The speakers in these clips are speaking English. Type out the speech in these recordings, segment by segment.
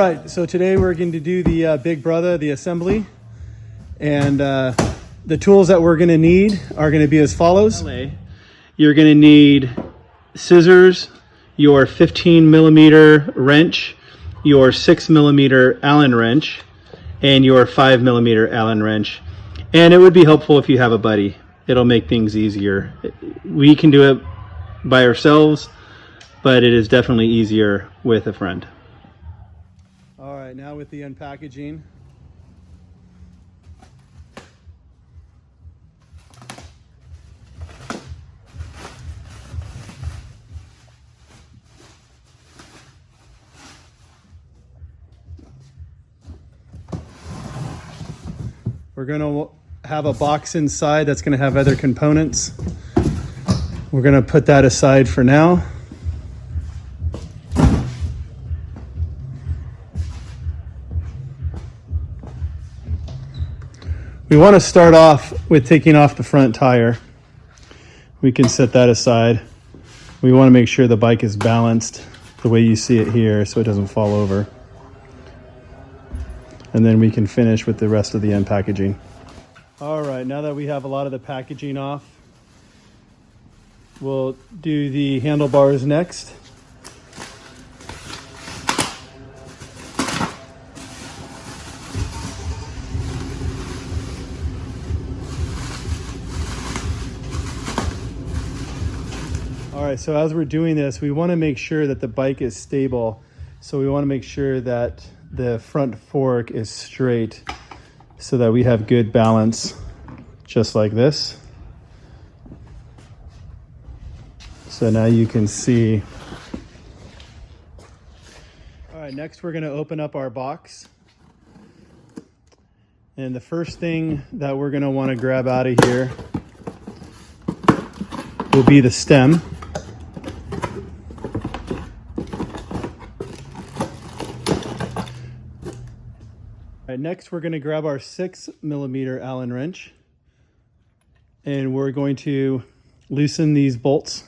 right, so today we're going to do the Big Bruddah, the assembly. And the tools that we're going to need are going to be as follows. You're going to need scissors, your 15mm wrench, your 6mm Allen wrench, and your 5mm Allen wrench. And it would be helpful if you have a buddy. It'll make things easier. We can do it by ourselves, but it is definitely easier with a friend. All right, now with the unpackaging. We're going to have a box inside that's going to have other components. We're going to put that aside for now. We want to start off with taking off the front tire. We can set that aside. We want to make sure the bike is balanced the way you see it here so it doesn't fall over. And then we can finish with the rest of the unpackaging. All right, now that we have a lot of the packaging off, we'll do the handlebars next. All right, so as we're doing this, we want to make sure that the bike is stable. So we want to make sure that the front fork is straight so that we have good balance, just like this. So now you can see. All right, next we're going to open up our box. And the first thing that we're going to want to grab out of here will be the stem. All right, next we're going to grab our 6mm Allen wrench and we're going to loosen these bolts.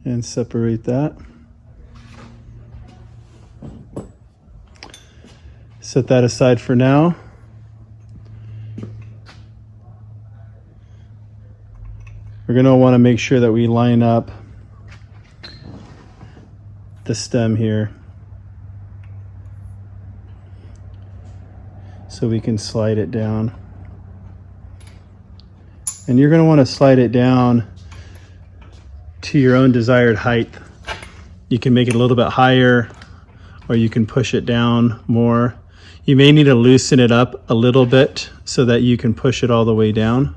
And separate that. Set that aside for now. We're going to want to make sure that we line up the stem here so we can slide it down. And you're going to want to slide it down to your own desired height. You can make it a little bit higher or you can push it down more. You may need to loosen it up a little bit so that you can push it all the way down.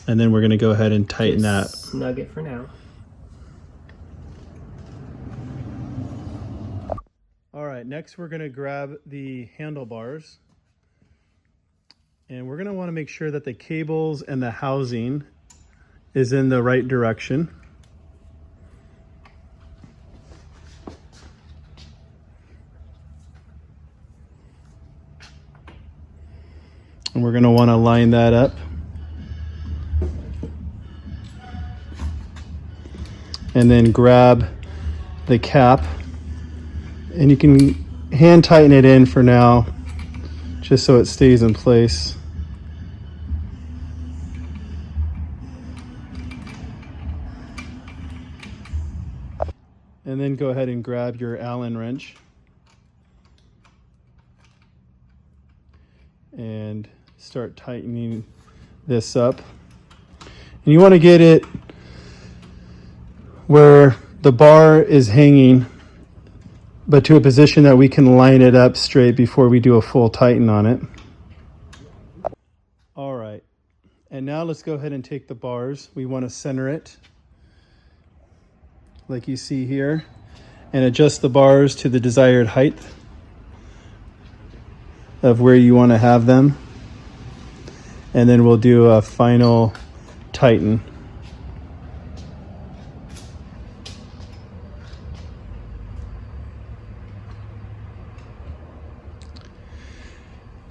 And then we're going to go ahead and tighten that. Snug it for now. All right, next we're going to grab the handlebars. And we're going to want to make sure that the cables and the housing is in the right direction. And we're going to want to line that up. And then grab the cap, and you can hand tighten it in for now just so it stays in place. And then go ahead and grab your Allen wrench and start tightening this up. And you want to get it where the bar is hanging, but to a position that we can line it up straight before we do a full tighten on it. All right, and now let's go ahead and take the bars. We want to center it like you see here and adjust the bars to the desired height of where you want to have them. And then we'll do a final tighten.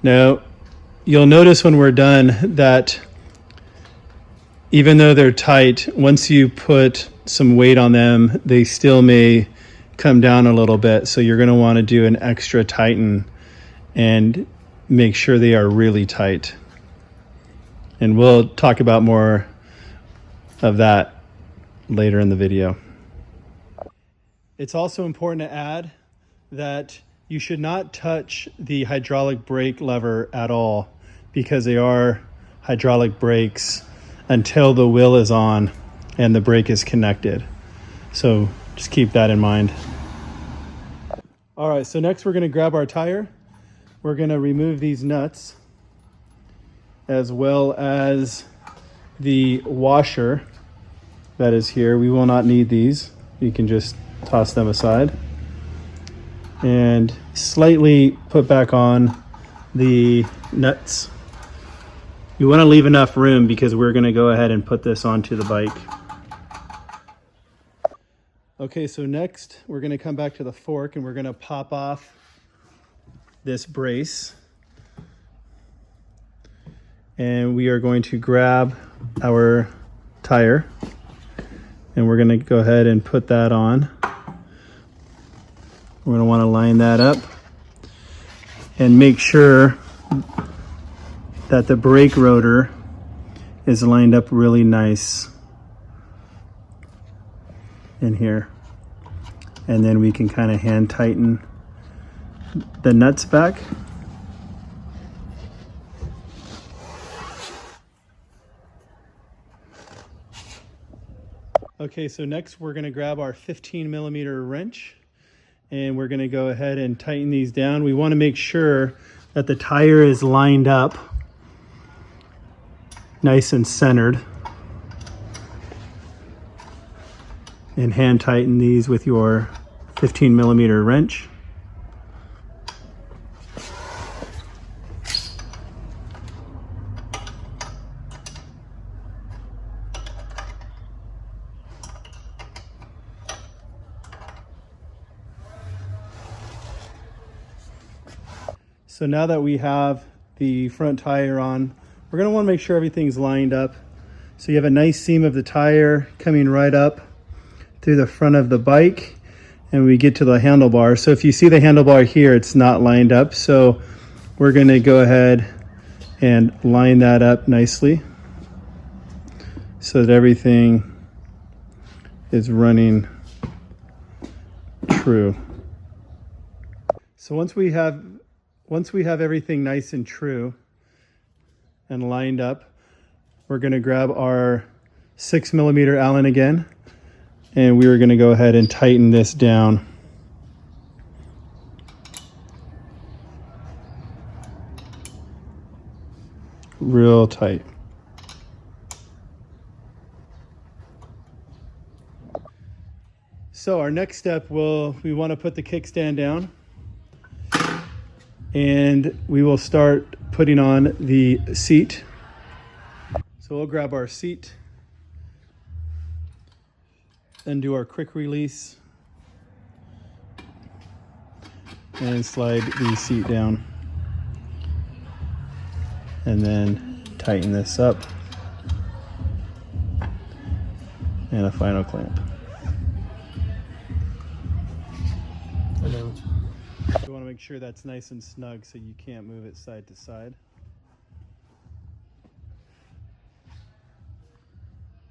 Now, you'll notice when we're done that even though they're tight, once you put some weight on them, they still may come down a little bit. So you're going to want to do an extra tighten and make sure they are really tight. And we'll talk about more of that later in the video. It's also important to add that you should not touch the hydraulic brake lever at all, because they are hydraulic brakes until the wheel is on and the brake is connected. So just keep that in mind. All right, so next we're going to grab our tire. We're going to remove these nuts as well as the washer that is here. We will not need these. You can just toss them aside. And slightly put back on the nuts. You want to leave enough room because we're going to go ahead and put this onto the bike. Okay, so next we're going to come back to the fork and we're going to pop off this brace. And we are going to grab our tire and we're going to go ahead and put that on. We're going to want to line that up and make sure that the brake rotor is lined up really nice in here. And then we can kind of hand tighten the nuts back. Okay, so next we're going to grab our 15mm wrench and we're going to go ahead and tighten these down. We want to make sure that the tire is lined up nice and centered. And hand tighten these with your 15mm wrench. So now that we have the front tire on, we're going to want to make sure everything's lined up. So you have a nice seam of the tire coming right up through the front of the bike, and we get to the handlebar. So if you see the handlebar here, it's not lined up. So we're going to go ahead and line that up nicely so that everything is running true. So once we have everything nice and true and lined up, we're going to grab our 6mm Allen again, and we are going to go ahead and tighten this down. Real tight. So our next step we want to put the kickstand down, and we will start putting on the seat. So we'll grab our seat and do our quick release and slide the seat down, and then tighten this up and a final clamp. You want to make sure that's nice and snug so you can't move it side to side.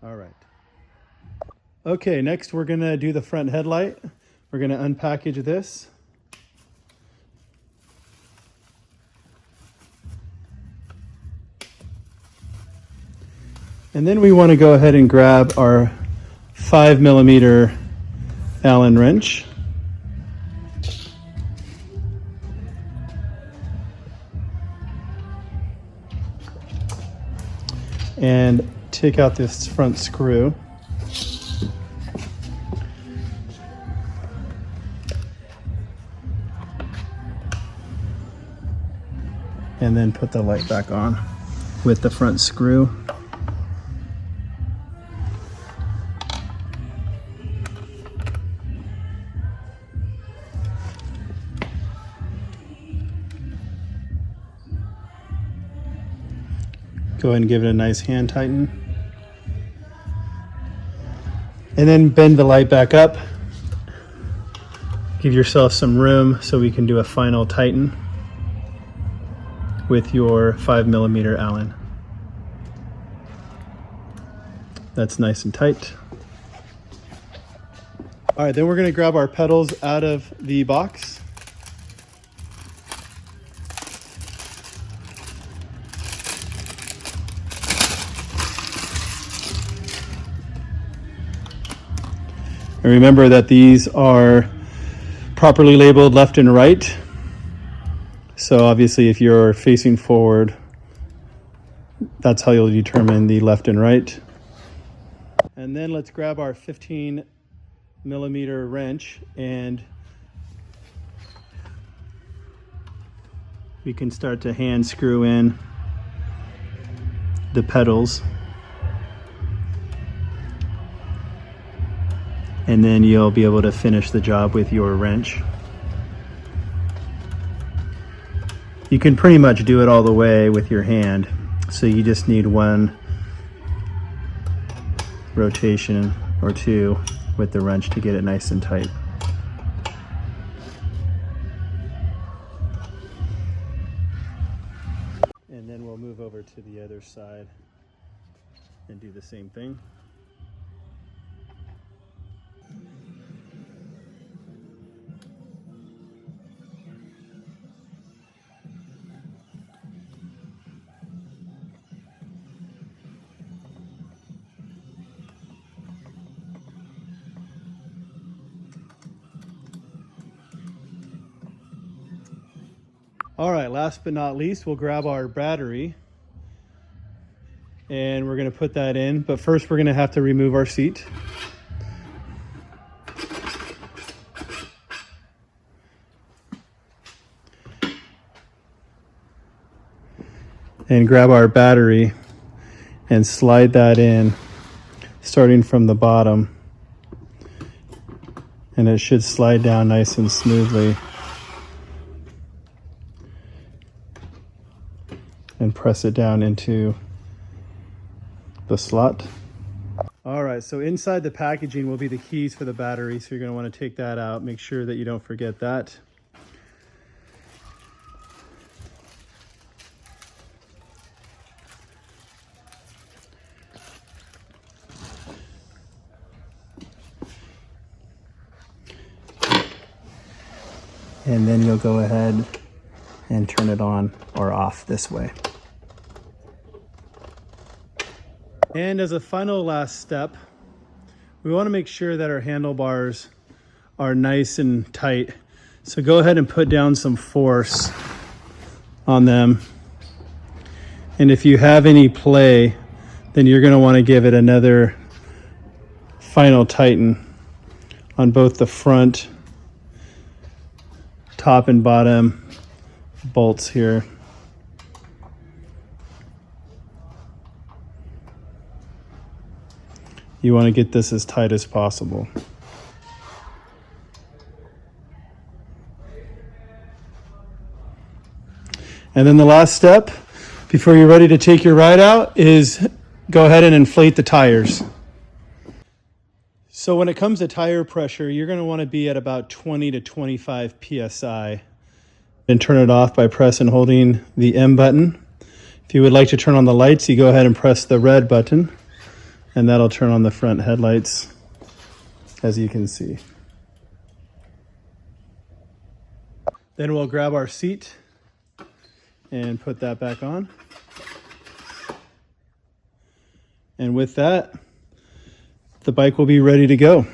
All right. Okay, next we're going to do the front headlight. We're going to unpackage this. And then we want to go ahead and grab our 5mm Allen wrench. And take out this front screw. And then put the light back on with the front screw. Go ahead and give it a nice hand tighten. And then bend the light back up. Give yourself some room so we can do a final tighten with your 5mm Allen. That's nice and tight. All right, then we're gonna grab our pedals out of the box. And remember that these are properly labeled left and right. So obviously if you're facing forward, that's how you'll determine the left and right. And then let's grab our 15mm wrench and we can start to hand screw in the pedals. And then you'll be able to finish the job with your wrench. You can pretty much do it all the way with your hand, so you just need one rotation or two with the wrench to get it nice and tight. And then we'll move over to the other side and do the same thing. All right, last but not least, we'll grab our battery and we're gonna put that in, but first we're gonna have to remove our seat. And grab our battery and slide that in, starting from the bottom. And it should slide down nice and smoothly. And press it down into the slot. All right, so inside the packaging will be the keys for the battery, so you're gonna wanna take that out. Make sure that you don't forget that. And then you'll go ahead and turn it on or off this way. And as a final last step, we want to make sure that our handlebars are nice and tight. So go ahead and put down some force on them. And if you have any play, then you're going to want to give it another final tighten on both the front, top and bottom bolts here. You want to get this as tight as possible. And then the last step before you're ready to take your ride out is go ahead and inflate the tires. So when it comes to tire pressure, you're going to want to be at about 20 to 25 psi. And turn it off by pressing and holding the M button. If you would like to turn on the lights, you go ahead and press the red button, and that'll turn on the front headlights, as you can see. Then we'll grab our seat and put that back on. And with that, the bike will be ready to go.